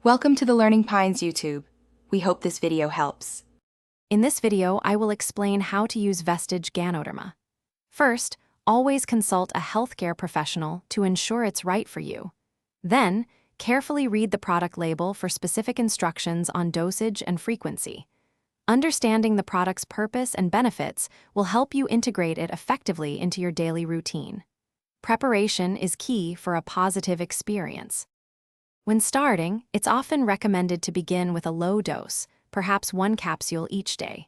Welcome to the Learning Pines YouTube. We hope this video helps. In this video, I will explain how to use Vestige Ganoderma. First, always consult a healthcare professional to ensure it's right for you. Then, carefully read the product label for specific instructions on dosage and frequency. Understanding the product's purpose and benefits will help you integrate it effectively into your daily routine. Preparation is key for a positive experience. When starting, it's often recommended to begin with a low dose, perhaps 1 capsule each day.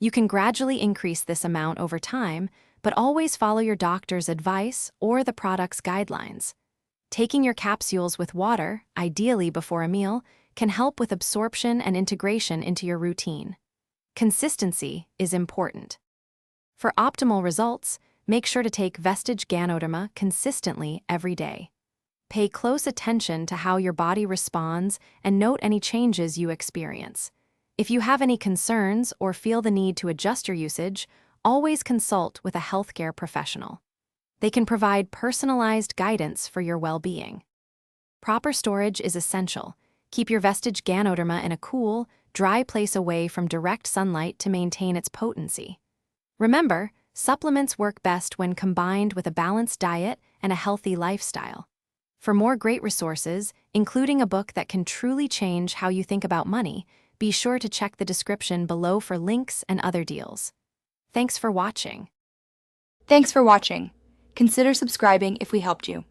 You can gradually increase this amount over time, but always follow your doctor's advice or the product's guidelines. Taking your capsules with water, ideally before a meal, can help with absorption and integration into your routine. Consistency is important. For optimal results, make sure to take Vestige Ganoderma consistently every day. Pay close attention to how your body responds and note any changes you experience. If you have any concerns or feel the need to adjust your usage, always consult with a healthcare professional. They can provide personalized guidance for your well-being. Proper storage is essential. Keep your Vestige Ganoderma in a cool, dry place away from direct sunlight to maintain its potency. Remember, supplements work best when combined with a balanced diet and a healthy lifestyle. For more great resources, including a book that can truly change how you think about money, be sure to check the description below for links and other deals. Thanks for watching. Thanks for watching. Consider subscribing if we helped you.